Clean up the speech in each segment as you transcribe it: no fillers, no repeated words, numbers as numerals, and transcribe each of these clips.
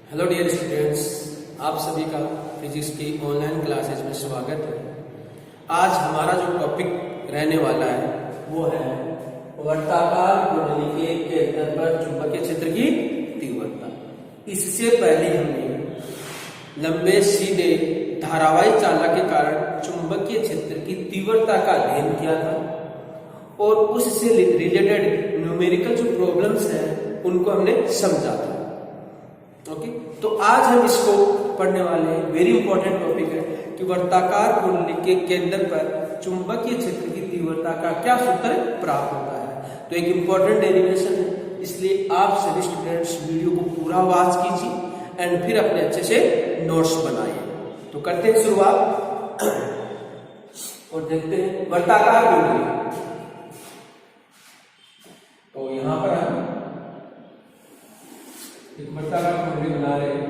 Hello dear students, आप सभी का फिजिक्स की ऑनलाइन क्लासेज में स्वागत है। आज हमारा जो टॉपिक रहने वाला है वो है वर्ताकार कुंडली के केंद्र पर चुंबकीय क्षेत्र की तीव्रता। इससे पहले हमने लंबे सीधे धारावाही चालक के कारण चुंबकीय क्षेत्र की तीव्रता का अध्ययन किया था और उससे रिलेटेड न्यूमेरिकल जो प्रॉब्लम्स हैं उनको हमने समझा था। ओके, तो आज हम इसको पढ़ने वाले हैं। वेरी इंपॉर्टेंट टॉपिक है कि वर्ताकार कुंडली के केंद्र पर चुंबकीय क्षेत्र की तीव्रता का क्या सूत्र प्राप्त होता है। तो एक इंपॉर्टेंट डेरिवेशन है, इसलिए आप सभी स्टूडेंट्स वीडियो को पूरा वॉच कीजिए एंड फिर अपने अच्छे से नोट्स बनाइए। तो करते हैं शुरुआत और देखते हैं वर्ताकार कुंडली। तो यहां पर हम एक वर्ताकार कुंडली बना रहे हैं।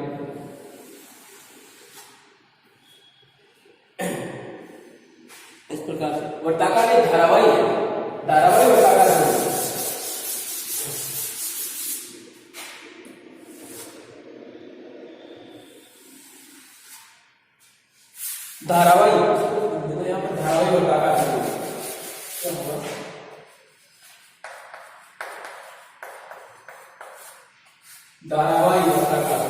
इस प्रकार से वर्ताकार एक धारावाही है, धारावाही वर्ताकार है। धारावाही यहाँ पर धारावाही वर्ताकार है। धारावाही वर्ताकार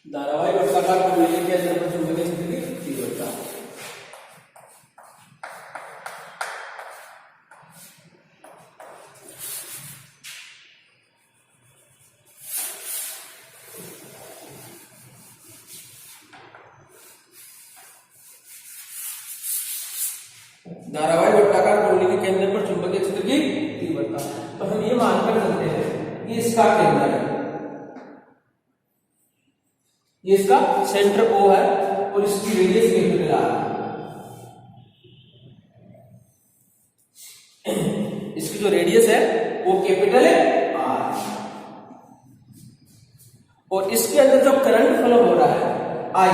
धारावाही वर्ताकार कुंडली के अंदर चुंबकीय क्षेत्र की तीव्रता। धारावाही वर्ताकार कुंडली के केंद्र पर चुंबकीय क्षेत्र की तीव्रता। तो हम ये मानकर चलते हैं कि इसका केंद्र है, ये इसका सेंटर O है और इसकी रेडियस कैपिटल R है। इसकी जो रेडियस है वो कैपिटल है R, और इसके अंदर जो करंट फ्लो हो रहा है I,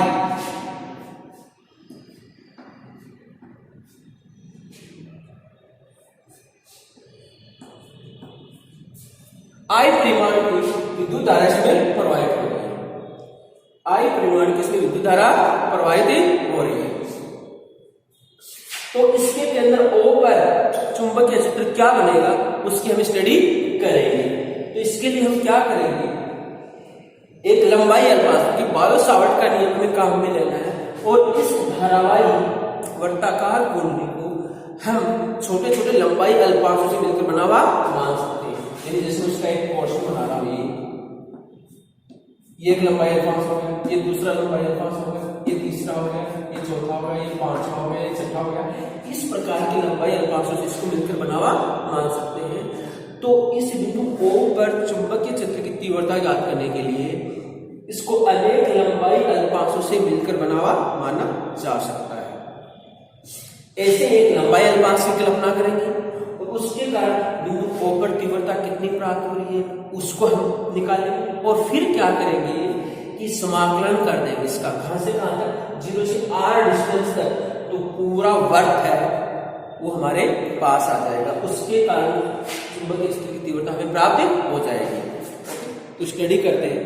I परिमाण की विद्युत धारा इसमें प्रवाहित हो रही है। I परिमाण की इसमें विद्युत धारा प्रवाहित हो रही है। तो इसके केंद्र O पर चुंबकीय क्षेत्र क्या बनेगा उसकी हम स्टडी करेंगे। तो इसके लिए हम क्या करेंगे, एक लंबाई अल्पांश की बायो सावर्ट का नियम हमें काम में लेना है और इस धारावाही वर्ताकार कुंडली को हम छोटे छोटे लंबाई अल्पांशों से मिलकर बना हुआ मान सकते हैं। यानी जैसे उसका एक पोर्शन बना रहा हूं, ये एक लंबाई अल्पांश हो गया, ये दूसरा लंबाई अल्पांश हो गया, ये तीसरा हो गया, ये चौथा हो गया, ये पांचवा हो गया, ये छठा हो गया। इस प्रकार की लंबाई अल्पांशों से इसको मिलकर बना हुआ मान सकते हैं। तो इस बिंदु O पर चुंबकीय क्षेत्र की तीव्रता ज्ञात करने के लिए इसको अनेक लंबाई अल्पांशों से मिलकर बना हुआ माना जा सकता है। ऐसे एक लंबाई अल्पांश की कल्पना करेंगे और उसके कारण बिंदु O पर तीव्रता कितनी प्राप्त हो रही है उसको हम निकालेंगे और फिर क्या करेंगे कि समाकलन कर देंगे इसका, कहां से कहां तक, 0 से R डिस्टेंस तक। तो पूरा वर्क है वो हमारे पास आ जाएगा, उसके कारण चुंबकीय क्षेत्र की तीव्रता हमें प्राप्त हो जाएगी। तो स्टडी करते हैं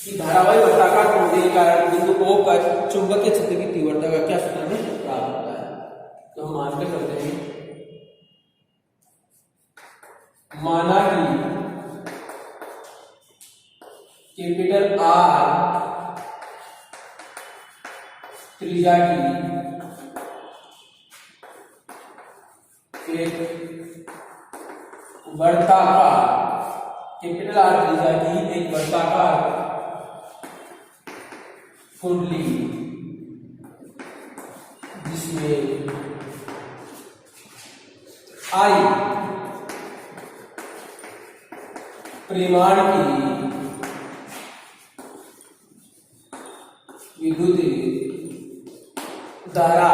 कि धारावाही वर्ताकार कुंडली के कारण बिंदु O पर चुंबकीय क्षेत्र की तीव्रता का क्या सूत्र हमें प्राप्त होता है। तो हम मानकर चलते हैं, माना कि कैपिटल R त्रिज्या की एक वर्ताकार, कैपिटल R त्रिज्या की एक वर्ताकार कुंडली जिसमें I परिमाण की विद्युत धारा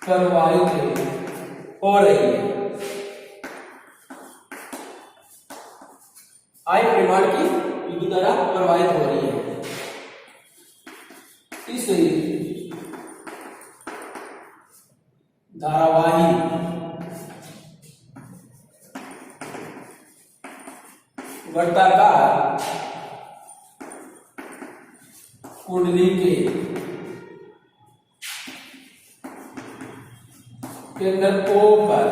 प्रवाहित हो रही है। I परिमाण की विद्युत धारा प्रवाहित हो रही है। इससे धारावाही वर्ताकार कुंडली के केंद्रकों पर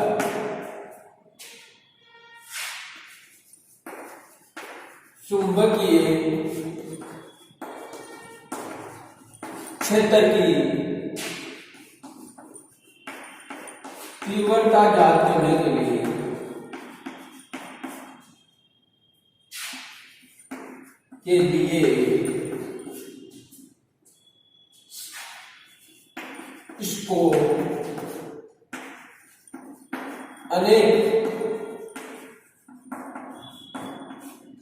चुंबकीय क्षेत्र की तीव्रता ज्ञात करने के लिए इसको अनेक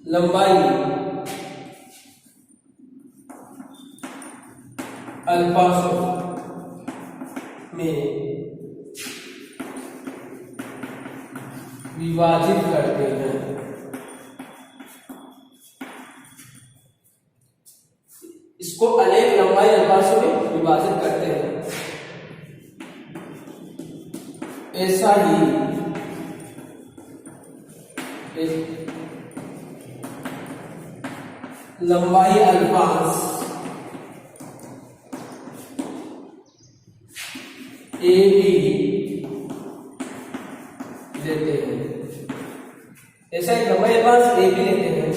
लंबाई अल्पाशों में विभाजित करते हैं। इसको अनेक लंबाई अल्पाशों में विभाजित करते हैं। ऐसा ही एक लंबाई अल्पांश ए बी लेते हैं। ऐसा एक लंबाई अल्पांश ए बी लेते हैं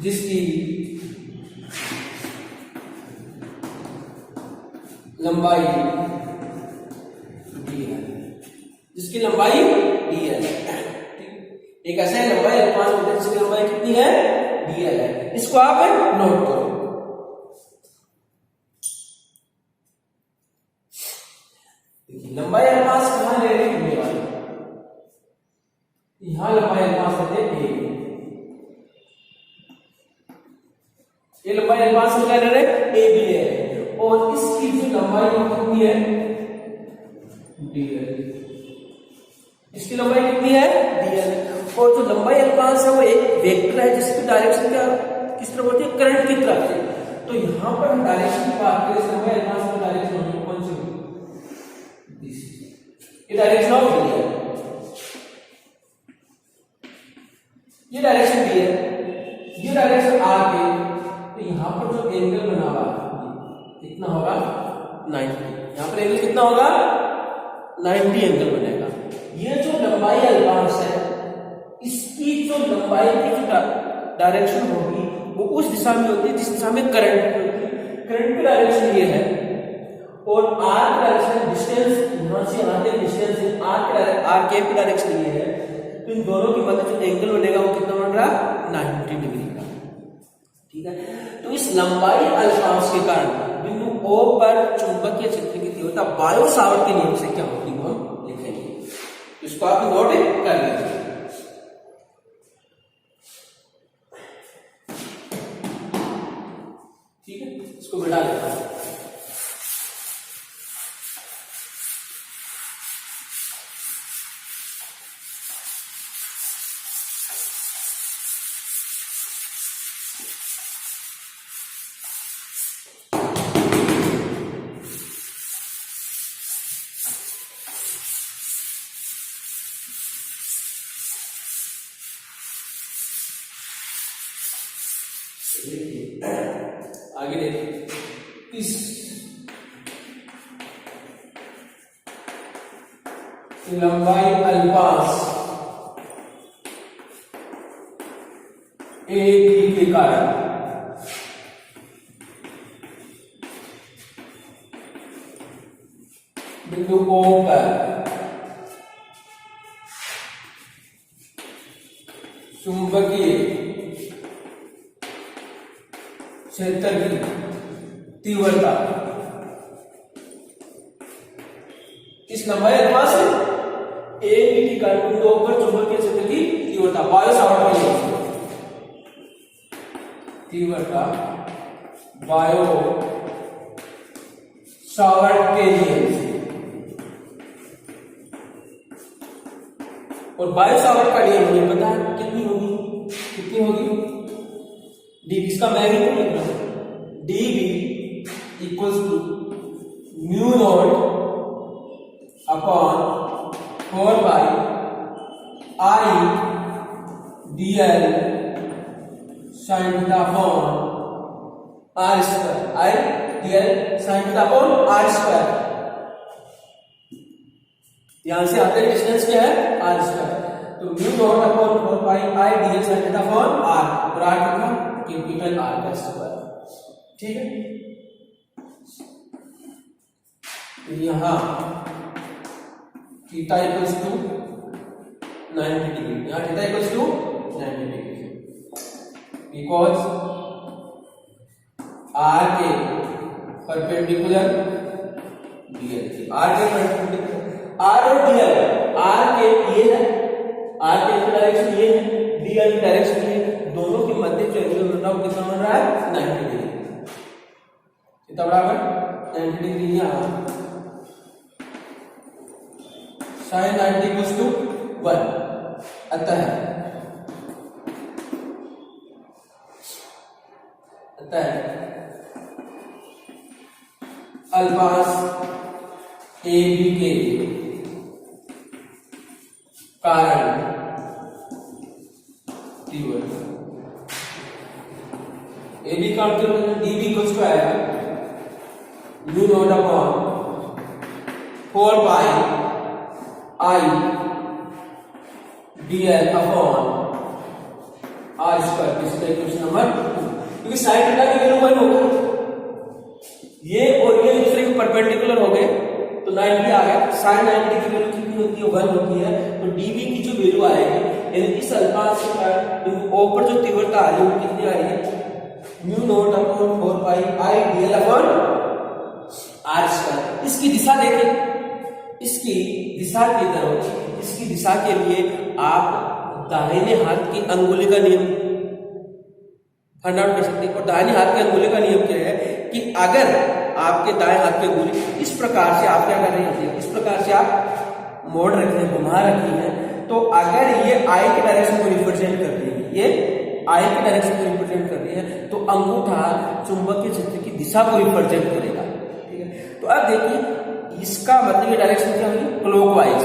जिसकी लंबाई डी है, जिसकी लंबाई डी है। एक ऐसा है लंबाई अल्पांश होता है जिसकी लंबाई कितनी है, डी है। इसको आप नोट करो। लंबाई अल्पांश कहां ले रहे हैं, यहां लंबाई अल्पांश होते हैं ए। ये लंबाई अल्पांश क्या ले रहे हैं, ए बी ले रहे हैं, और इसकी जो लंबाई कितनी है, डी है। इसकी लंबाई कितनी है, डी है। और जो लंबाई अल्पांश है वो एक वेक्टर है जिसकी डायरेक्शन क्या किस तरफ होती है, करंट की तरफ से। तो यहां पर हम डायरेक्शन की बात करें, लंबाई अल्पांश की डायरेक्शन होगी कौन सी, ये डायरेक्शन ऑफ डी है, ये डायरेक्शन डी है, ये डायरेक्शन आर के। तो यहां पर जो एंगल बना हुआ कितना होगा, 90। यहां पर एंगल कितना होगा, 90 एंगल बनेगा। ये जो लंबाई अल्पांश है इसकी जो लंबाई की जो डायरेक्शन होगी वो उस दिशा में होती है जिस दिशा में करंट की डायरेक्शन ये है, और आर की डायरेक्शन डिस्टेंस यहां से यहां तक डिस्टेंस है, आर के की डायरेक्शन ये है। तो इन दोनों के मध्य जो एंगल बनेगा वो कितना बन रहा, 90 डिग्री का। ठीक है। तो इस लंबाई अल्पांश के कारण बिंदु O पर चुंबकीय क्षेत्र की तीव्रता बायो सावर्ट के नियम से क्या होती है वो हम लिखेंगे। तो इसको आप नोट कर लीजिए। ठीक है, इसको मिटा लेता हूं। आगे देखिए, इस लंबाई अल्पांश ए बी के कारण बिंदु O पर चुंबकीय क्षेत्र की तीव्रता इस लंबाई अल्पांश ए बी के कारण बिंदु O पर चुंबकीय क्षेत्र की तीव्रता बायो सावर्ट के नियम तीव्रता बायो सावर्ट के नियम से, और बायो सावर्ट का नियम हमें पता है कितनी होगी डी इसका मैग्नीट्यूड लिख रहा हूं, D B equals to mu naught upon 4 pi I D L sine theta upon R square, I D L sine theta upon R square. यहां से आते डिस्टेंस क्या है, आर स्क्वायर। तो mu naught upon 4 pi I D L sine theta upon R, और R कितना, capital R का square. ठीक है, तो यहां थीटा इक्वल्स टू 90 डिग्री, यहां theta equals to 90 degree, because are के परपेंडिकुलर डीएल, आर के परपेंडिकुलर, आर और डीएल, आर के ये है, आर के डायरेक्शन ये है, डीएल डायरेक्शन ये, दोनों के मध्य जो एंगल बन रहा है वो कितना बन रहा है, 90 डिग्री। कितना बराबर 90 डिग्री। यहां साइन 90 इक्वल्स टू 1, अतः अल्फास ए बी के कारण T1, ए बी का डी बी इक्वल्स टू आएगा mu naught upon 4 pi I D L upon R square. इसका इक्वेशन नंबर 2, क्योंकि साइन थीटा की वैल्यू 1 होगी, ये और ये दूसरे के परपेंडिकुलर हो गए तो 90 आ गया। साइन 90 की वैल्यू कितनी होती है, 1 होती है। तो डीबी की जो वैल्यू आएगी, यानी इस अल्फा से ऊपर जो तीव्रता आ रही है वो कितनी आ रही है, mu naught upon 4 pi I D L upon R square. इसकी दिशा देखें, इसकी दिशा की तरफ, इसकी दिशा के लिए आप दाहिने हाथ की अंगुली का नियम फाइंड आउट कर सकते हैं। और दाहिने हाथ की अंगुली का नियम क्या है कि अगर आपके दाएं हाथ की अंगुली इस प्रकार से आप क्या कर रहे हैं, इस प्रकार से आप मोड़ रखे हैं, घुमा रखी है, तो अगर ये आई के डायरेक्शन को रिप्रेजेंट कर रही है, ये आई के डायरेक्शन को रिप्रेजेंट कर रही है, तो अंगूठा चुंबकीय क्षेत्र की दिशा को रिप्रेजेंट करेगा। ठीक है, तो अब देखिए इसका मतलब ये डायरेक्शन क्या हो रही है, क्लॉकवाइज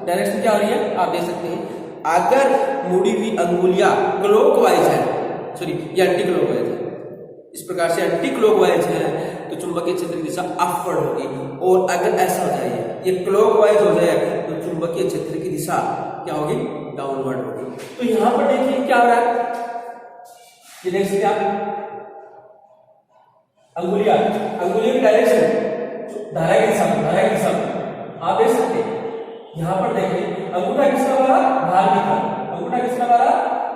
डायरेक्शन क्या हो रही है, आप देख सकते हैं। अगर मुड़ी हुई अंगुलियां क्लॉकवाइज है, सॉरी ये एंटी क्लॉकवाइज है, इस प्रकार से एंटी क्लॉकवाइज है, तो चुंबकीय क्षेत्र की दिशा अपवर्ड होगी। और अगर ऐसा हो जाए, ये क्लॉकवाइज हो जाए, तो चुंबकीय क्षेत्र की दिशा क्या होगी, डाउनवर्ड होगी। तो यहां पर देखिए क्या हो रहा है, ये देख सकते हैं अंगुलियां की डायरेक्शन, धारा की दिशा आप देख सकते हैं। यहां पर देखिए अंगूठा किसका वाला, बाहर की तरफ, अंगूठा किसका वाला,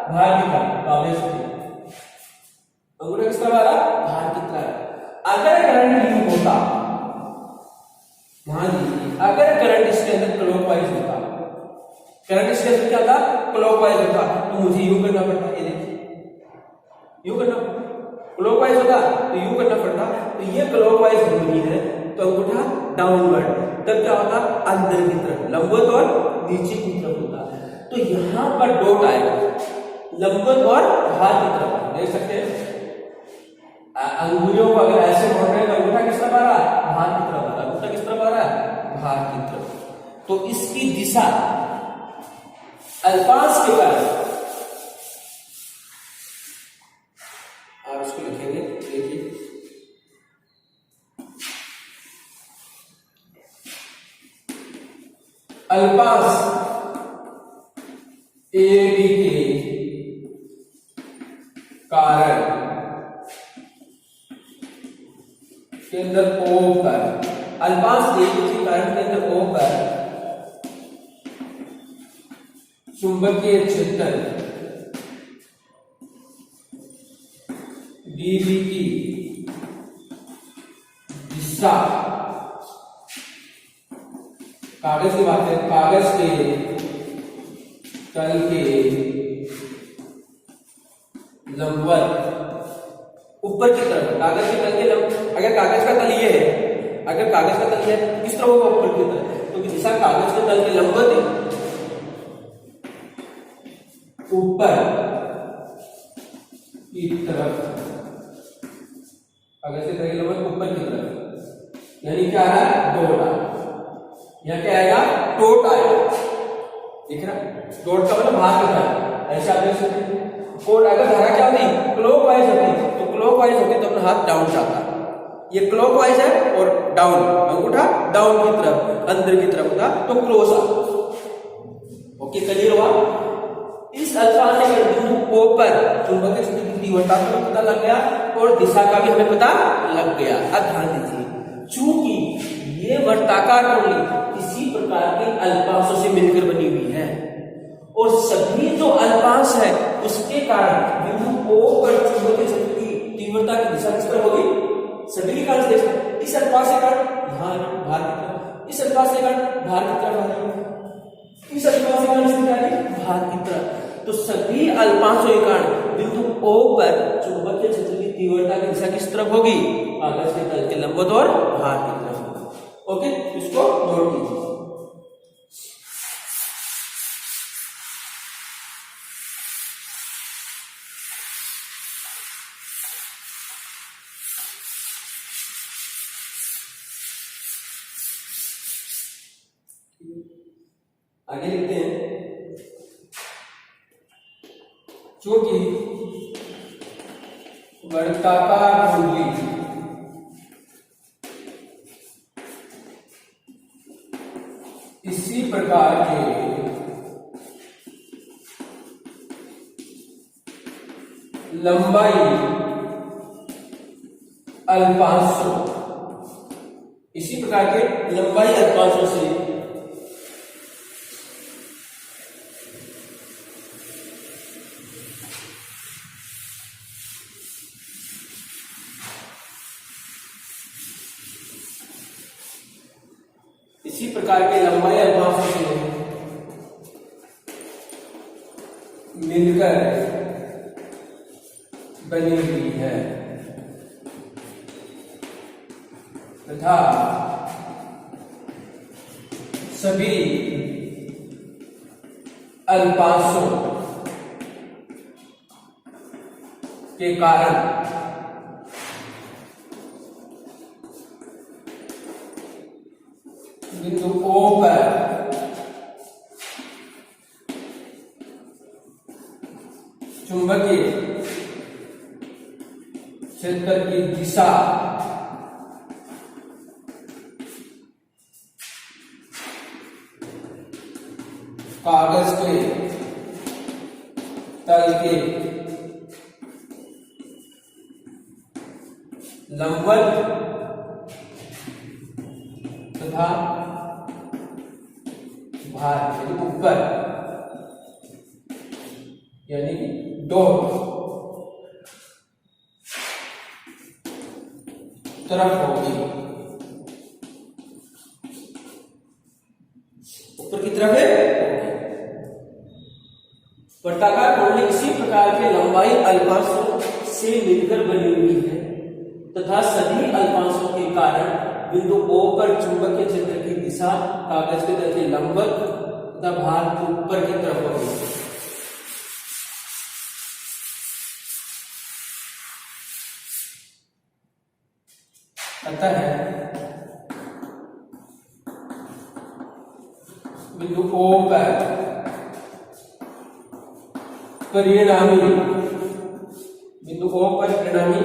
बाहर की तरफ, आप देख सकते हैं अंगूठा किसका वाला, बाहर की तरफ। अगर करंट नहीं होता, ध्यान दीजिए, अगर करंट इसके अंदर क्लॉकवाइज होता, करंट इसके अंदर क्या था, क्लॉकवाइज होता, तो मुझे यूं करना पड़ता, ये देखिए यूं करना, क्लॉकवाइज होता तो यूं करना पड़ता। तो ये क्लॉकवाइज हो रही है, तो अंगूठा डाउनवर्ड, तब क्या होता, अंदर की तरफ लंबवत और नीचे की तरफ होता। तो यहां पर डॉट आएगा लंबवत और बाहर की तरफ, देख सकते हैं अंगुलियों को अगर ऐसे मोड़ रहे हैं तो अंगूठा किस तरफ आ रहा है, बाहर की तरफ आ रहा है, अंगूठा किस तरफ आ रहा है, बाहर की तरफ। तो इसकी दिशा अल्फास के कारण, आप इसको लिखेंगे, देखिए अल्फास ए बी के कारण के अंदर O पर, अल्फास ए बी के कारण के अंदर O पर चुंबकीय क्षेत्र डीबी की दिशा, कागज की बात है, कागज के तल के लंबवत ऊपर की तरफ, कागज के तल के लंबवत, अगर कागज का तल ये है, अगर कागज का तल ये है, किस तरह होगा, ऊपर की तरफ, तो दिशा कागज के तल के लंबवत ऊपर की की तरफ, कागज के तरह लंबवत ऊपर की तरफ, यानी क्या आ रहा है डॉट आ, यहाँ क्या आएगा टोट आएगा, दिख रहा डॉट का मतलब बाहर की तरफ, ऐसे आप देख सकते हैं। कोड अगर धारा क्या होती क्लॉकवाइज होती तो क्लॉकवाइज होती तो अपना हाथ डाउन जाता, ये क्लॉकवाइज है और डाउन, अंगूठा डाउन की तरफ अंदर की तरफ होता तो क्लोज आता। ओके क्लियर हुआ। इस अल्फाज ने बिंदु ओ पर चुंबकीय क्षेत्र की तीव्रता का पता लग गया और दिशा का भी हमें पता लग गया। अब ध्यान दीजिए, चूंकि ये वर्ताकार कुंडली इसी प्रकार के अल्पांशों से मिलकर बनी हुई है और सभी जो अल्पांश है उसके कारण बिंदु ओ पर चुंबकीय क्षेत्र की तीव्रता की दिशा किस पर होगी, सभी के कारण देखो, इस अल्पांश के कारण यहाँ बाहर की तरफ, इस अल्पांश के कारण बाहर की तरफ आ रही है, इस अल्पांश के कारण इसमें क्या है बाहर की तरफ। तो सभी अल्पांशों के कारण बिंदु ओ पर चुंबकीय क्षेत्र की तीव्रता की दिशा किस तरफ होगी, कागज के तल के लंबवत और बाहर की तरफ होगी। ओके इसको नोट कीजिए। आगे लिखते हैं, चूंकि वर्ताकार कुंडली इसी प्रकार के लंबाई अल्पांशों, इसी प्रकार के लंबाई अल्पांशों से इसी प्रकार के लंबाई अल्पांशों से मिलकर बनी हुई है तथा सभी अल्पांशों के कारण बिंदु ओ पर चुंबकीय क्षेत्र की दिशा कागज के तल के लंबवत तथा बाहर ऊपर यानी कि डॉट तरफ होगी, ऊपर की तरफ है। वर्ताकार कुंडली इसी प्रकार के लंबाई अल्पांशों से मिलकर बनी हुई है तथा सभी अल्पांशों के कारण बिंदु ओ पर चुंबकीय क्षेत्र की दिशा कागज के तल के लंबवत तथा बाहर ऊपर की तरफ होगी। अतः बिंदु ओ पर परिणामी बिंदु ओ पर परिणामी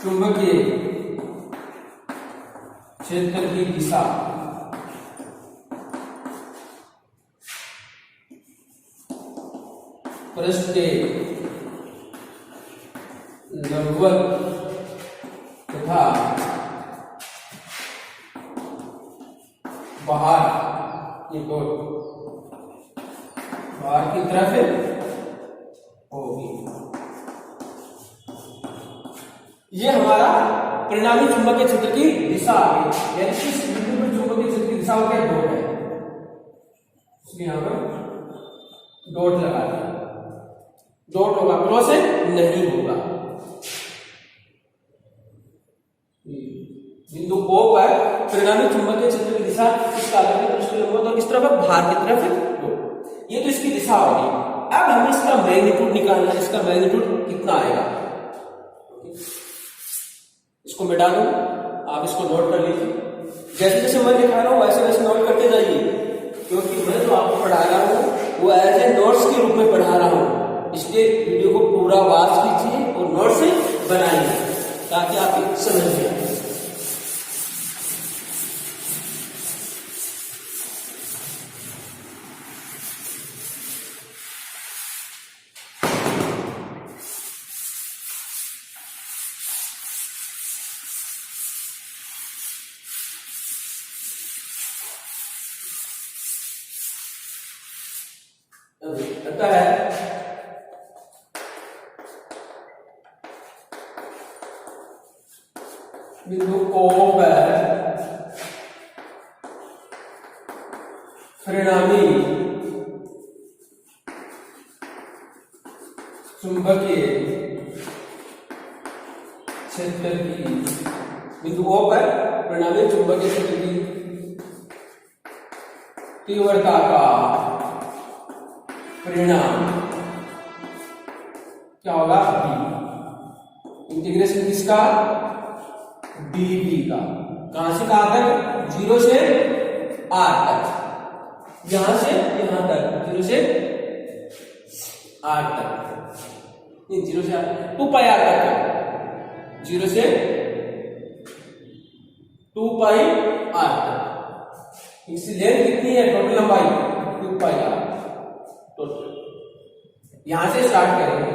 चुंबकीय क्षेत्र की दिशा पृष्ठ के लंबवत तथा बाहर बाहर की तरफ होगी। ये हमारा परिणामी चुंबकीय क्षेत्र की दिशा आ गई, यानी इस बिंदु पर चुंबकीय क्षेत्र की दिशा हो गया डॉट है, इसलिए यहां पर डॉट लगा दिया। डॉट होगा, क्रॉस है नहीं होगा। बिंदु ओ पर परिणामी चुंबकीय क्षेत्र की दिशा इस कागज के पृष्ठ के लंबवत और किस तरफ है बाहर की तरफ है। ये तो इसकी दिशा होगी। अब हमें इसका मैग्नीट्यूड निकालना है। इसका मैग्नीट्यूड कितना आएगा, इसको मिटा दो, आप इसको नोट कर लीजिए। जैसे जैसे मैं दिखा रहा हूं वैसे वैसे नोट करते जाइए, क्योंकि मैं जो आपको पढ़ा रहा हूं वो एज ए नोट्स के रूप में पढ़ा रहा हूं। इसलिए वीडियो को पूरा वॉच कीजिए और नोट से बनाइए ताकि आप समझ में आए। लगता है बिंदु O पर परिणामी चुंबकीय क्षेत्र की, बिंदु O पर परिणामी चुंबकीय क्षेत्र की तीव्रता का परिणाम क्या होगा, b। इंटीग्रेशन किसका, dv का। कहां से कहां तक, 0 से r तक, यहां से यहां तक, 0 से r तक, नहीं 0 से 2 पाई r तक, 0 से 2 पाई r तक। इसकी लेंथ कितनी है, टोटल लंबाई 2 पाई r। यहां से स्टार्ट करेंगे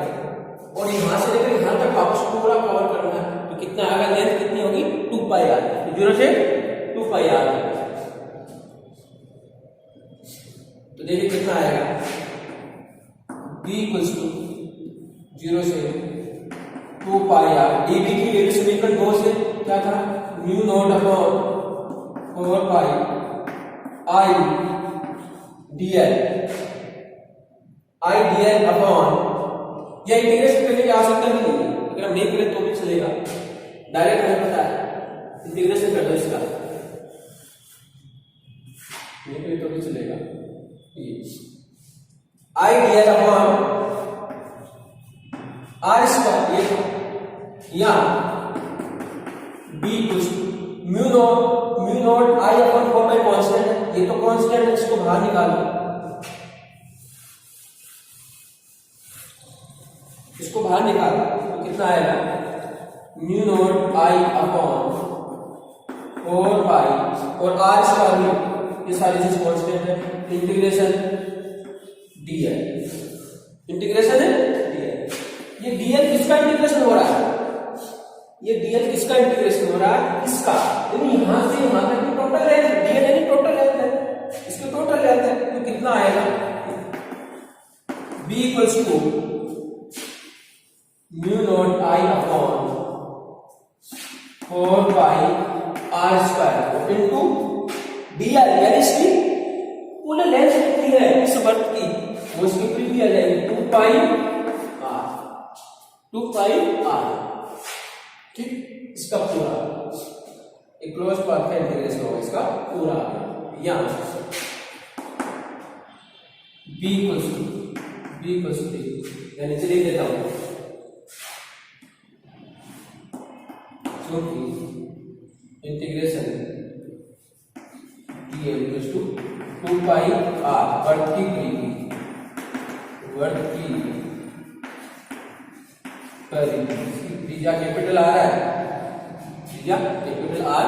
और यहां से लेकर यहां तक वापस पूरा कवर करना है, तो कितना आएगा, लेंथ कितनी होगी, 2 पाई आर। 0 से 2 पाई आर, तो देखिए कितना आएगा, b इक्वल्स टू 0 से 2 पाई आर। dv की वैल्यू समीकरण 2 से क्या था, mu naught upon 4 pi i dl, I dl upon, यह इंटीग्रेशन करने की आवश्यकता नहीं है, अगर हम नहीं करें तो भी चलेगा, डायरेक्ट हमें पता है, इंटीग्रेशन कर दो इसका, नहीं करें तो भी चलेगा। आई dl अपॉन आर स्क्वायर, ये या b कुछ mu naught I upon 4 by constant है, ये तो कांस्टेंट है, इसको बाहर निकालो, इसको बाहर निकाला तो कितना आएगा, म्यू नॉट आई अपॉन 4 पाई और आर स्क्वायर में ये सारी चीज कांस्टेंट है, इंटीग्रेशन dl, इंटीग्रेशन है dl। ये dl किसका इंटीग्रेशन हो रहा है, ये dl किसका इंटीग्रेशन हो रहा है, इसका, यानी यहां से यहां तक की टोटल लेंथ, dl यानी टोटल लेंथ है, इसकी टोटल लेंथ है, तो कितना आएगा, b equals to mu naught I upon 4 pi R square into dr, यानी इसकी कुल लेंथ कितनी है इस वर्ग की, वो इसकी पूरी भी आ जाएगी 2 पाई आर, 2 पाई आर, ठीक। इसका पूरा एक क्लोज पाथ का इंटीग्रेशन होगा, इसका पूरा यहां b इक्वल्स टू यानी चलिए देता हूं, क्योंकि integration dl equals to 2 pi r, वर्ग की त्रिज्या कैपिटल R है, त्रिज्या कैपिटल R,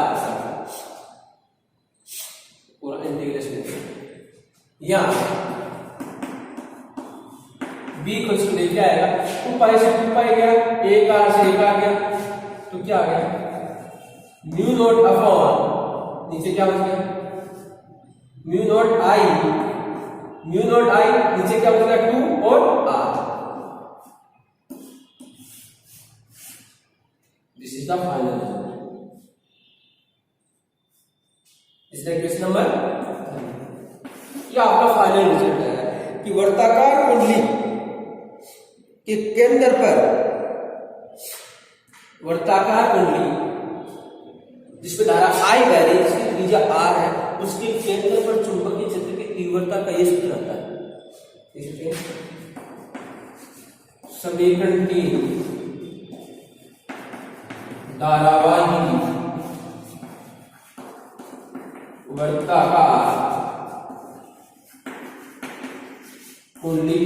पूरा इंटीग्रेशन यहां b इक्वल्स टू देखिए आएगा, 2 पाई से 2 पाई गया, 1 r से 1 आ गया, तो क्या आ गया, म्यू नॉट अपॉन, नीचे क्या बच गया, म्यू नॉट आई, नीचे क्या बच गया, 2 और r। This is the final result, इस क्वेश्चन नंबर, ये आपका फाइनल रिजल्ट है कि वर्ताकार कुंडली के केंद्र पर, वर्ताकार कुंडली जिसपे धारा I बह रही है, जिसकी त्रिज्या R है, उसके केंद्र पर चुंबकीय क्षेत्र की तीव्रता का ये सूत्र आता है। इसके समीकरण की धारावाही वर्ताकार कुंडली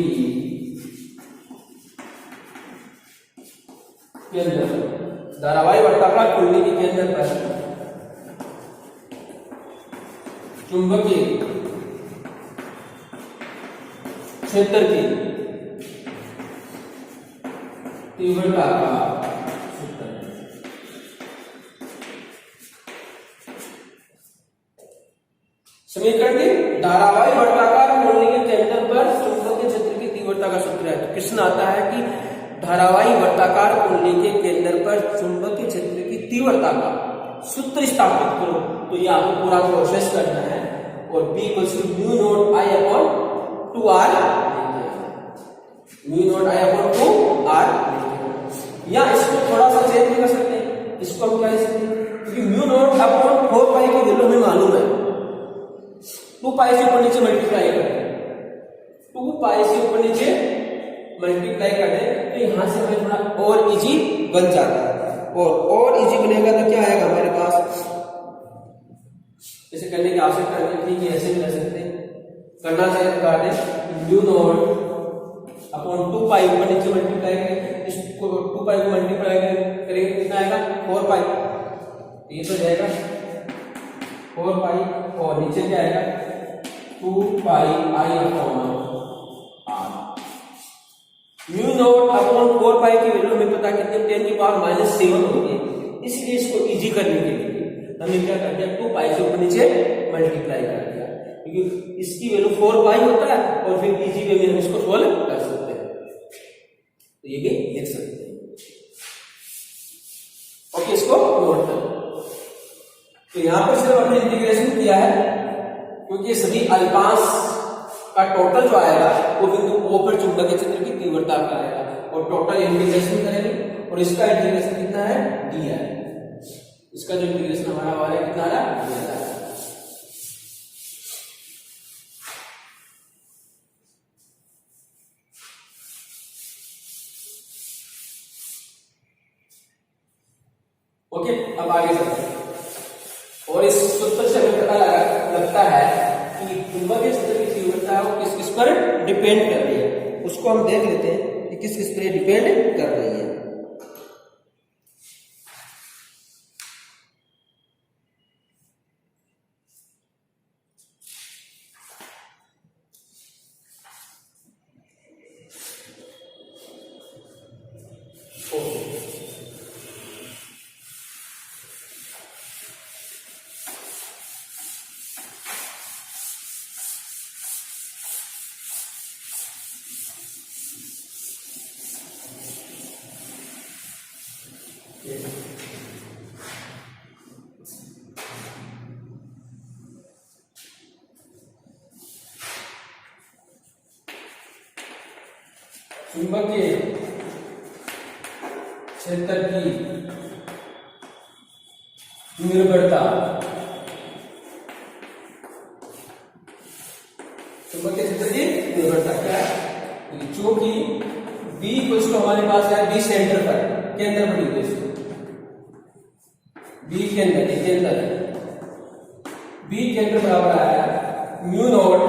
के अंदर, धारावाही वर्ताकार कुंडली के अंदर पर चुंबकीय क्षेत्र की तीव्रता का सूत्र है। समीकरण की धारावाही वर्ताकार कुंडली के केंद्र पर चुंबकीय क्षेत्र की तीव्रता का सूत्र है। तो प्रश्न आता है कि धारावाही वर्ताकार कुंडली के केंद्र पर चुंबकीय क्षेत्र की तीव्रता का सूत्र स्थापित करो। तो ये आपको पूरा प्रोसेस करना है और B = mu naught I upon 2R, mu naught I upon 2R, या इसको थोड़ा सा चेंज भी कर सकते हैं। इसको हम क्या लिख सकते हैं, क्योंकि म्यू नॉट अपॉन 4 पाई की वैल्यू हमें मालूम है, 2 पाई से ऊपर नीचे मल्टीप्लाई करें, 2 पाई से ऊपर नीचे मल्टीप्लाई करें तो यहां से हमें थोड़ा और इजी बन जाता है। और इजी बनेगा तो क्या आएगा हमारे पास, इसे करने की आवश्यकता नहीं है, ऐसे भी कर सकते हैं। करना चाहिए बता दें, म्यू नॉट अपॉन 2 पाई ऊपर नीचे मल्टीप्लाई करें, इसको 2 पाई को मल्टीप्लाई करेंगे कितना आएगा 4 पाई, ये तो जाएगा 4 पाई और नीचे क्या आएगा 2 पाई I upon R। Mu naught upon 4 पाई की वैल्यू हमें पता कितनी 10⁻⁻7 होगी, इसलिए इसको इजी करने के लिए हमने क्या कर दिया 2 पाई से ऊपर नीचे मल्टीप्लाई कर दिया, क्योंकि इसकी वैल्यू 4 पाई होता है और फिर इजी वे में हम इसको सॉल्व कर सकते हैं, तो ये भी लिख सकते हैं। ओके, इसको नोट करें। तो यहां पर सिर्फ हमने इंटीग्रेशन किया है, क्योंकि सभी अल्पांश का टोटल जो आएगा वो बिंदु O पर चुंबकीय क्षेत्र की तीव्रता का आएगा, और टोटल इंटीग्रेशन करेंगे और इसका इंटीग्रेशन कितना है d है, इसका जो इंटीग्रेशन हमारा वाला है कितना है d है। ओके, अब आगे चलते हैं और इस सूत्र से हमें पता लगता है कि चुंबकीय क्षेत्र की तीव्रता वो किस किस पर डिपेंड कर रही है, उसको हम देख लेते हैं कि किस किस पर डिपेंड कर रही है। चुंबकीय क्षेत्र की निर्भरता, चुंबकीय क्षेत्र की निर्भरता क्या है, चूंकि B = हमारे पास है B सेंटर पर, केंद्र पर निर्देशित, B केंद्र है, B केंद्र बराबर आया mu not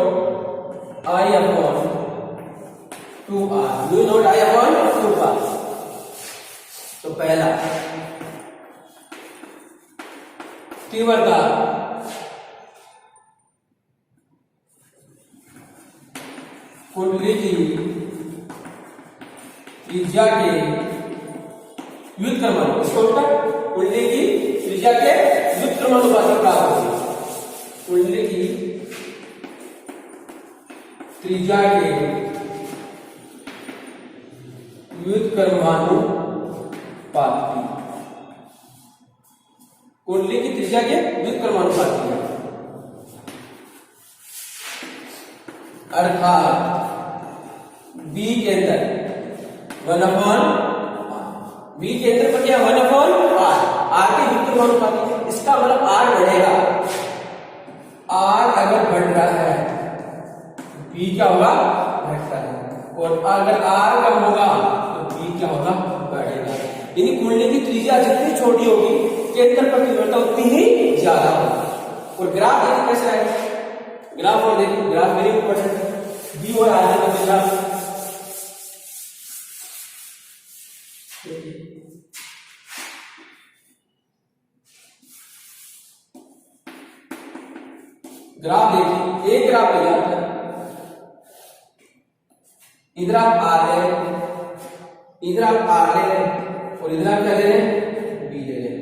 I upon 2R, mu naught I upon 2R। तो पहला तीव्रता कुंडली की त्रिज्या के व्युत्क्रमानुपाती, इसको उल्टा कुंडली की त्रिज्या के व्युत्क्रमानुपाती प्राप्त होगी, कुंडली की त्रिज्या के व्युत्क्रमानुपाती, कुंडली की त्रिज्या के व्युत्क्रमानुपाती है, अर्थात B के अंदर 1/r, B के अंदर पर क्या 1/r, R के व्युत्क्रमानुपाती, इसका मतलब R बढ़ेगा, R अगर बढ़ रहा है B क्या होगा घटता है, और अगर आर कम होगा तो बी क्या होगा, बढ़ेगा। यानी कुंडली की त्रिज्या जितनी छोटी होगी केंद्र पर तीव्रता उतनी ही ज्यादा होगी। और ग्राफ देखिए कैसा है, ग्राफ और देखिए, ग्राफ वेरी इंपॉर्टेंट है, बी और आर का ग्राफ। ग्राफ देखिए, एक ग्राफ लिया, इधर आप आर ले रहे हैं, इधर आप आर ले रहे हैं, और इधर आप क्या ले रहे हैं, बी ले रहे हैं।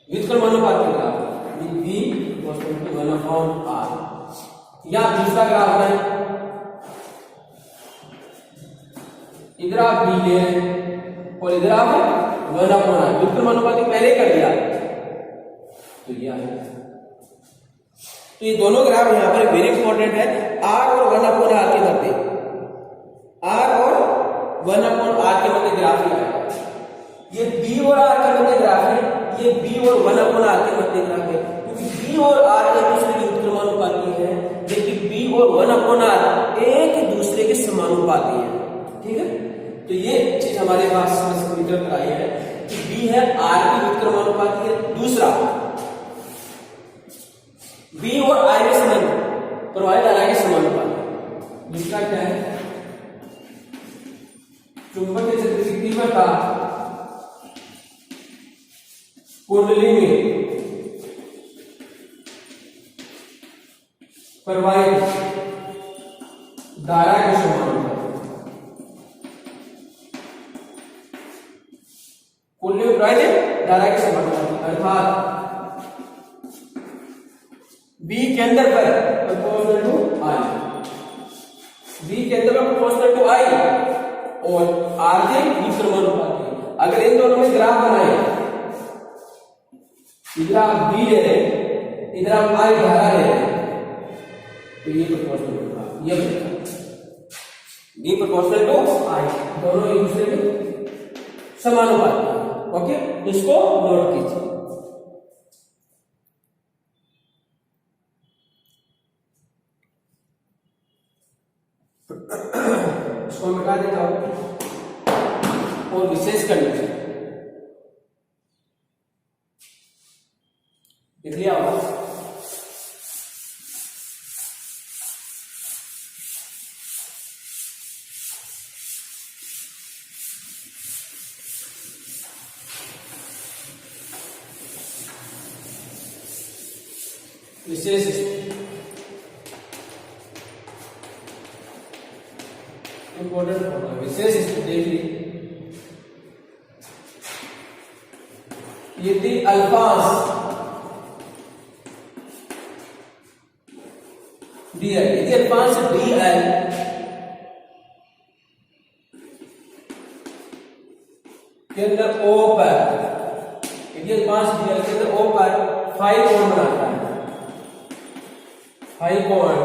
व्युत्क्रमानुपात के graph B equal to 1/r। या दूसरा ग्राफ है, इधर आप बी ले रहे हैं और इधर आप 1/r। व्युत्क्रमानुपात पहले कर दिया, तो यह है। तो ये दोनों ग्राफ यहाँ पर वेरी इंपॉर्टेंट है, आर और 1/r के मध्य, आर और 1/r के मध्य ग्राफ ही आएगा। ये बी और आर के मध्य ग्राफ है, ये बी और 1/r के मध्य ग्राफ है, क्योंकि बी और आर एक दूसरे के उत्क्रमानुपाती है, जबकि बी और 1/r एक दूसरे के समानुपाती है। ठीक है, तो ये चीज हमारे पास समीकरण कराई है कि बी है आर की उत्क्रमानुपाती है। दूसरा, बी और आई के संबंध प्रवाहित धारा के समानुपाती। दूसरा क्या है, चुंबकीय क्षेत्र की तीव्रता कुंडली में प्रवाहित धारा के समानुपाती। कुंडली में प्रवाहित धारा के समानुपाती, अर्थात बी केंद्र पर प्रोपोर्शनल टू आई, बी केंद्र पर प्रोपोर्शनल टू आई और आर के व्युत्क्रमानुपाती। अगर इन दोनों में ग्राफ बनाए, इधर आप बी ले रहे हैं, इधर आप आई धारा ले रहे हैं, तो ये प्रोपोर्शनल टू, ये बी प्रोपोर्शनल टू आई, दोनों एक दूसरे के समानुपाती। ओके, इसको नोट कीजिए। इसको मिटा देता हूं और विशेष कंडीशन लिख लिया होगा। विशेष इंपॉर्टेंट होगा, विशेष देख ली, यदि अल्फांश डीएल, यदि अल्फांश डीएल के अंदर ओ पर, यदि अल्फांश डीएल के अंदर ओ पर फाई कोण बनाता है, फाई कोण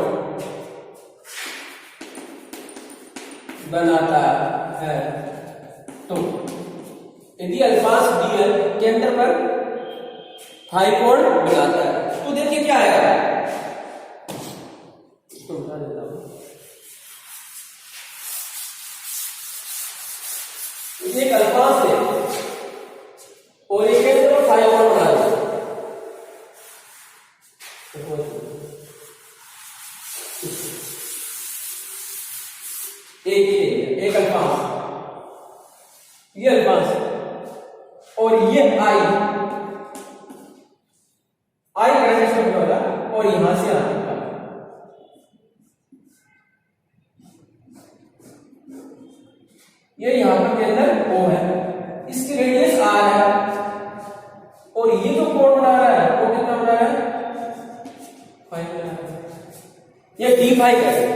बनाता है, तो यदि अल्फांश डीएल केंद्र पर फाई कोण बनाता है, तो देखिए क्या आएगा, इसको बता देता हूं। एक अल्फांश है और एक केंद्र पर फाई कोण बनाता है, एक अल्फांश, ये अल्फांश और ये आई कैसे होगा, और यहां से आने का, ये यहां पर के अंदर ओ है, इसकी रेडियस आर है, और ये जो कोण बना रहा है वो कितना बना रहा है, फाई बना रहा है, ये डी फाई कैसे,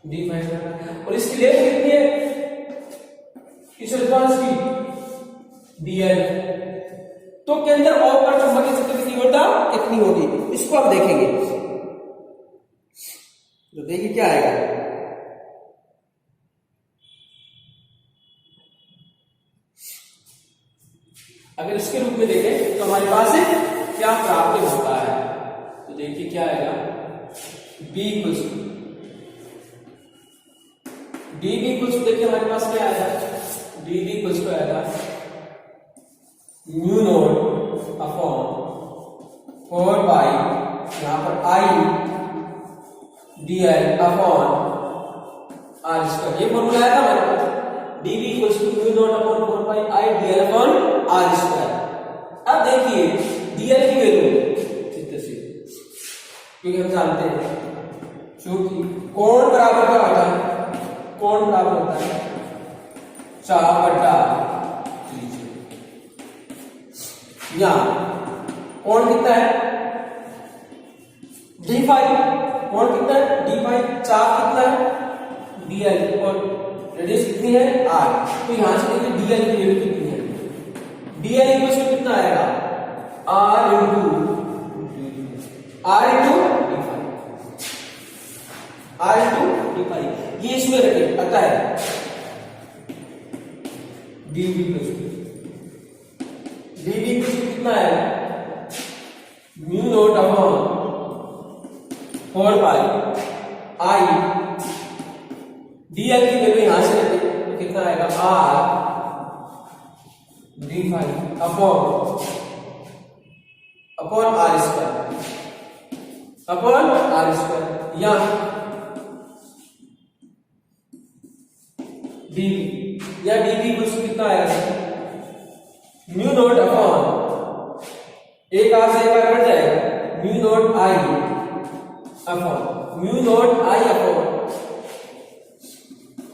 डी फाई बना रहा है, और इसकी लेंथ कितनी है इस अल्फांश की, डीएल, तो केंद्र ओ पर चुंबकीय क्षेत्र की तीव्रता कितनी होगी, इसको आप देखेंगे, तो देखिए क्या आएगा, अगर इसके रूप में देखें तो हमारे पास क्या प्राप्त होता है, तो देखिए क्या आएगा, बी इक्वल्स देखिए हमारे पास क्या आया, डी बी इक्वल्स टू आया म्यू नॉट अपॉन 4 पाई यहाँ पर I D L upon R square, ये फॉर्मूला आया था हमारे पास, D B equals to mu naught upon 4 pi I D L upon R square. अब देखिए डी एल की वैल्यू क्योंकि हम जानते हैं क्योंकि कोण बराबर क्या होता है, कोण बराबर होता है 4/3। यहाँ कोण कितना है d5, कोण कितना है d5, चाप कितना है dl और रेडियस कितनी है r। तो यहां से देखिए dl की वैल्यू कितनी है, dl इक्वल्स टू कितना आएगा r इंटू d5, ये इसमें रखे आता है dv कितना है म्यू नॉट अपॉन 4 पाई आई dl की वैल्यू यहां से रखे तो कितना आएगा r d5 upon r square या dv या dv कितना आएगा म्यू नॉट अपॉन एक आर से एक बार कट जाएगा mu naught I upon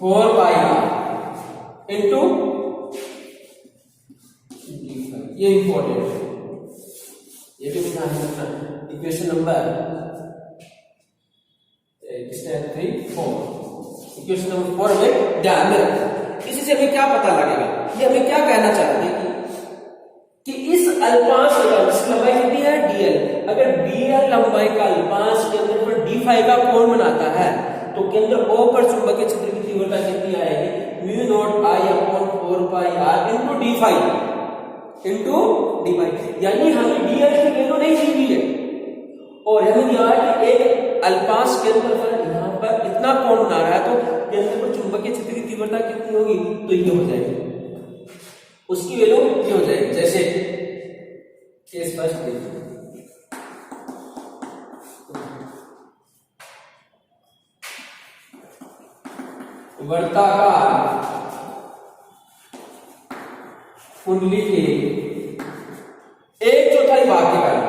4 pi into ये इंपॉर्टेंट है, ये भी ध्यान रखना। इक्वेशन नंबर 4 हमें ध्यान में रखना। इसी से हमें क्या पता लगेगा, ये हमें क्या कहना चाहते हैं कि इस अल्पांश की लंबाई कितनी है dl, अगर dl लंबाई का अल्पांश के अंदर पर d5 का कोण बनाता है तो केंद्र O पर चुंबकीय क्षेत्र की तीव्रता कितनी आएगी mu naught I upon 4 pi r into d5, यानी हमें dl की वैल्यू नहीं दी हुई है और हमें यहाँ एक अल्पांश केंद्र पर यहाँ पर इतना कोण बना रहा है तो केंद्र पर चुंबकीय क्षेत्र की तीव्रता कितनी होगी, तो ये हो जाएगी, उसकी वैल्यू ये हो जाएगी। जैसे केस फर्स्ट देखिए, वर्ताकार कुंडली के 1/4 भाग के कारण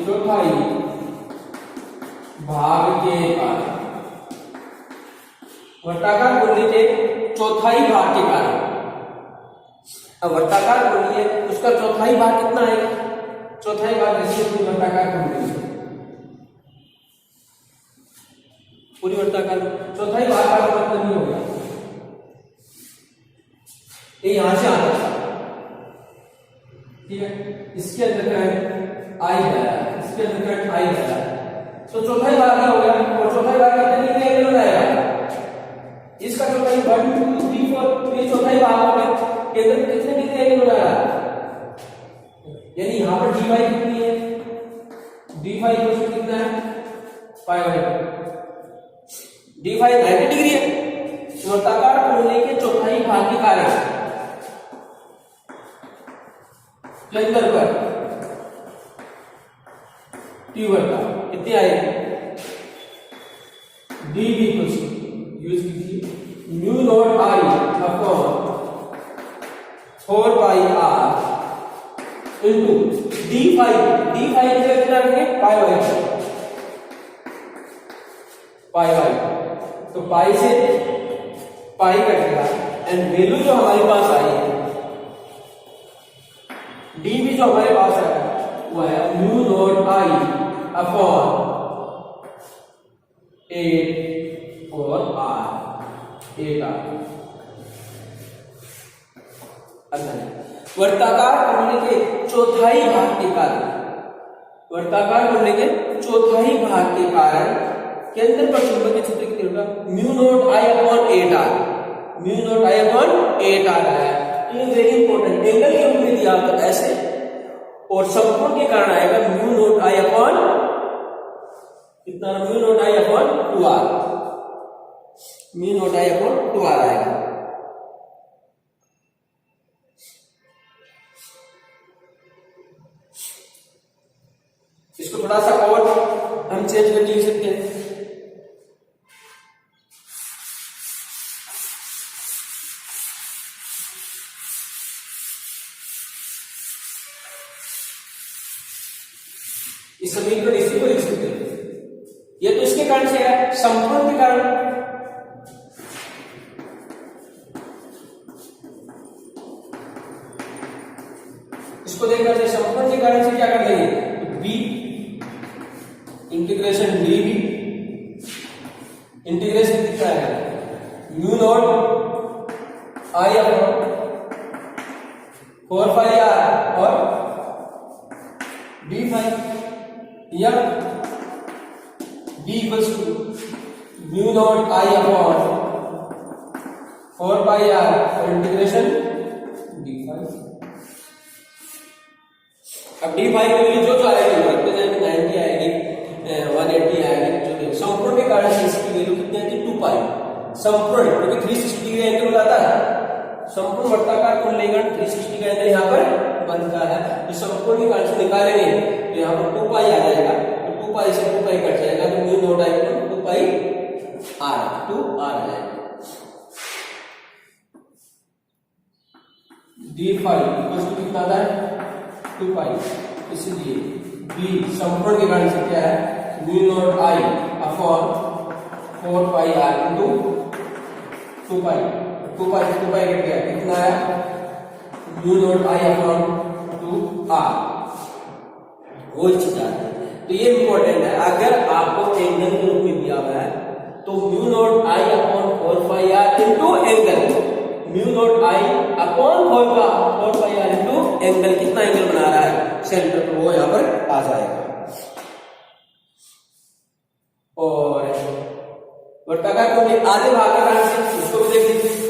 चौथाई भाग के कारण वर्ताकार कुंडली के चौथाई भाग के कारण, अब वर्ताकार कुंडली है उसका चौथाई भाग कितना है, चौथाई भाग जैसे वर्ताकार कुंडली पूरी वर्ताकार चौथाई भाग का मतलब नहीं होगा ये यहां से आता है, ठीक है, इसके अंदर करंट आई है, इसके अंदर करंट आई है, तो चौथाई भाग हो गया और चौथाई भाग कितने एंगल हो जाएगा, इसका चौथाई 1 2 3 4 ये चौथाई भाग हो गया, केंद्र में कितने एंगल हो जाएगा, यानी यहां पर dy कितनी है, dy कितना है पाई dy 90 डिग्री है, वर्ताकार कुंडली के चौथाई भाग के कारण केंद्र पर तीव्रता कितनी आएगी dv यूज कीजिए mu naught I upon 4 pi r into d5 कितना रखेंगे पाई तो पाई से पाई कटेगा एंड वैल्यू जो हमारे पास आई है dv जो हमारे पास आया वो है म्यू नॉट आई अपॉन 8 और r 8r। वर्ताकार कुंडली के चौथाई भाग के कारण, वर्ताकार कुंडली के चौथाई भाग के कारण केंद्र पर चुंबकीय क्षेत्र की तीव्रता mu naught I upon 8r है। ये वेरी इंपॉर्टेंट, एंगल की हमने दिया आपको ऐसे और संपूर्ण के कारण आएगा म्यू नॉट आई अपॉन कितना, mu naught I upon 2r, mu naught I upon 2r आएगा। इसको थोड़ा सा और हम चेंज करके लिख सकते हैं। इस समीकरण इसी को लिख सकते हैं। ये तो इसके कारण से है, संपूर्ण के कारण इसको देखना चाहिए। संपूर्ण के कारण से क्या कर लेंगे, तो b इंटीग्रेशन dv, इंटीग्रेशन कितना है mu naught I upon 4 pi r और d फाई, या b equals to mu naught I upon 4 pi r और इंटीग्रेशन d फाई। अब d फाई के लिए जो आएगी 90 आएगी, 180 आएगी, जो संपूर्ण के कारण से इसकी वैल्यू कितनी आती है 2 पाई। संपूर्ण क्योंकि 360 डिग्री एंगल बनाता है, संपूर्ण वर्ताकार कोण लेंगे 360 का एंगल यहाँ पर बनता है। तो संपूर्ण के कारण से निकालेंगे तो यहाँ पर 2 पाई आ जाएगा, तो 2 पाई से 2 पाई कट जाएगा, तो mu naught I upon 2 pi r, 2r आ जाएगा। d फाई इक्वल्स टू कितना आता है 2 पाई, इसलिए b संपूर्ण के कारण से क्या है mu naught I upon 4 pi r into 2 पाई, 2 पाई से 2 पाई कट गया, कितना आया mu naught I upon 2r, वो चीज आ है। तो ये इंपॉर्टेंट है, अगर आपको एंगल के रूप में दिया हुआ है तो mu naught I upon 4 pi r into angle, mu naught I upon 4 pi r into angle, कितना एंगल बना रहा है सेंटर पर, वो यहां पर आ जाएगा। और वर्ताकार कोण के आधे भाग का कारण से उसको भी देख लीजिए।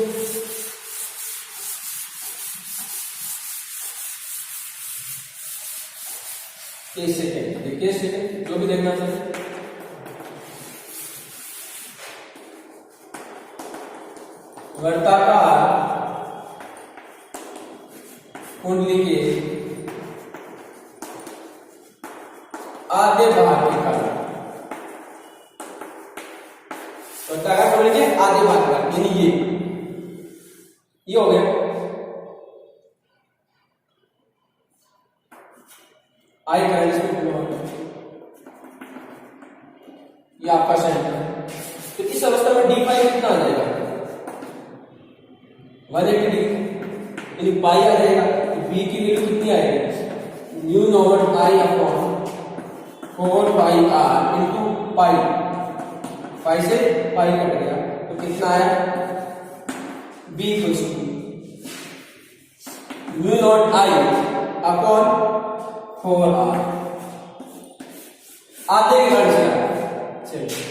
केस सेकंड, केस सेकंड जो भी देखना चाहिए। वर्ताकार कुंडली के आधे भाग के कारण, वर्ताकार कुंडली के आधे भाग का, यानी ये हो गया आई करंट ये आपका सेंटर है। तो इस अवस्था में डी फाई कितना आ जाएगा 180 डिग्री, यानी पाई आ जाएगा। तो बी की वैल्यू कितनी आएगी mu naught I upon 4 pi R into pi, pi से पाई कट गया, तो कितना आया B equals to mu naught I upon 4r, आधे के कारण से चलिए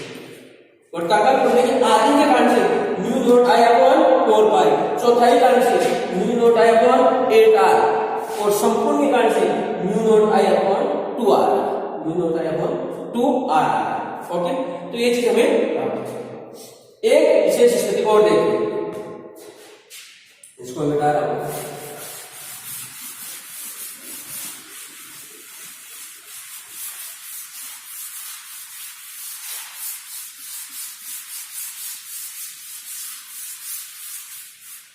वर्ताकार कुंडली के आधे के कारण से म्यू नॉट आई अपॉन 4 पाई, चौथाई कारण से mu naught I upon 8r, और संपूर्ण के कारण से mu naught I upon 2r, mu naught I upon 2r। Okay, तो ये चीज हमें एक विशेष स्थिति और देखिए, इसको मिटा रहा हूं।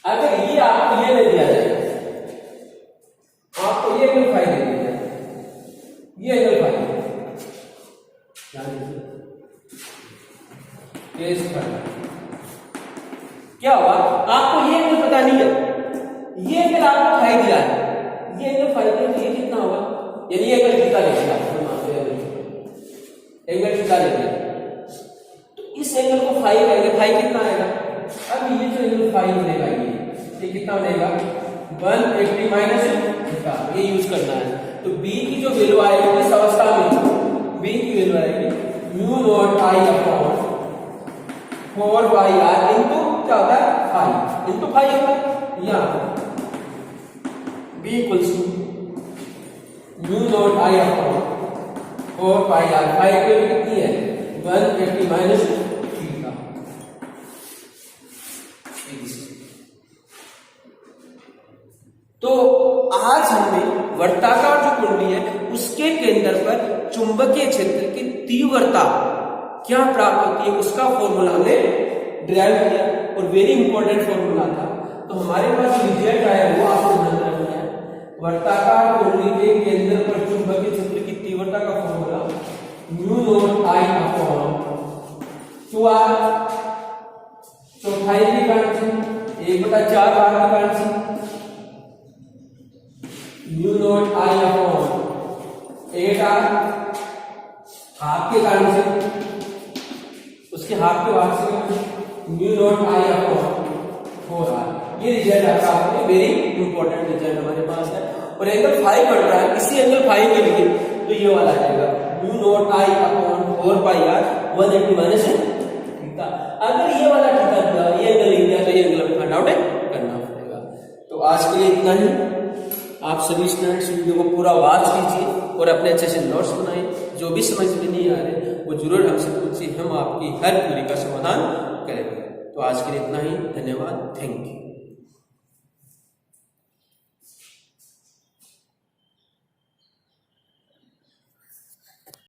अगर ये आपको ये नहीं दिया जाए, आपको ये एंगल फाई दे दिया जाए, ये एंगल फाई क्या हुआ, आपको ये एंगल पता नहीं है, ये एंगल आपको फाई दिया है, ये एंगल फाई दिया, तो ये कितना होगा, यानी ये एंगल कितना ले लिया, एंगल कितना ले लिया, तो इस एंगल को फाई करेंगे, फाई कितना आएगा, अब ये जो एंगल फाई बनेगा ये कितना बनेगा 180 माइनस, ये यूज करना है। तो b की जो वैल्यू आएगी इस अवस्था में, b की वैल्यू आएगी mu naught I upon 4 pi r into क्या होता है फाई, इंटू फाई होता है, या b equals to mu naught I upon 4 pi R. Phi की वैल्यू कितनी है 180 माइनस थीटा। तो आज हमने वर्ताकार जो कुंडली है उसके केंद्र पर चुंबकीय क्षेत्र की तीव्रता क्या प्राप्त होती है उसका फॉर्मूला हमने ड्राइव किया और वेरी इंपॉर्टेंट फॉर्मूला था। तो हमारे पास रिजल्ट आया वो आपको ध्यान रखना है। वर्ताकार कुंडली के केंद्र पर चुंबकीय क्षेत्र की तीव्रता का formula mu naught I upon 2r, चौथाई की कांस्टेंट 1/4 r की constant, mu naught I upon 8r, half के कांस्टेंट उसके हाफ के भाग से mu naught I upon 4r। ये रिजल्ट आपका आपने वेरी इंपॉर्टेंट रिजल्ट हमारे पास है। और एंगल फाई बढ़ रहा है, इसी एंगल फाई के लिए तो ये वाला आएगा mu naught I upon 4 pi r 180 minus theta. अगर ये वाला थीटा दिया, ये एंगल नहीं दिया तो ये एंगल हमें फाइंड आउट करना पड़ेगा। तो आज के लिए इतना ही। आप सभी स्टूडेंट्स वीडियो को पूरा वॉच कीजिए और अपने अच्छे से नोट्स बनाइए। जो भी समझ में नहीं आ रहे वो जरूर हमसे पूछिए, हम आपकी हर क्वेरी का समाधान करेंगे। तो आज के लिए इतना ही। धन्यवाद। Thank you.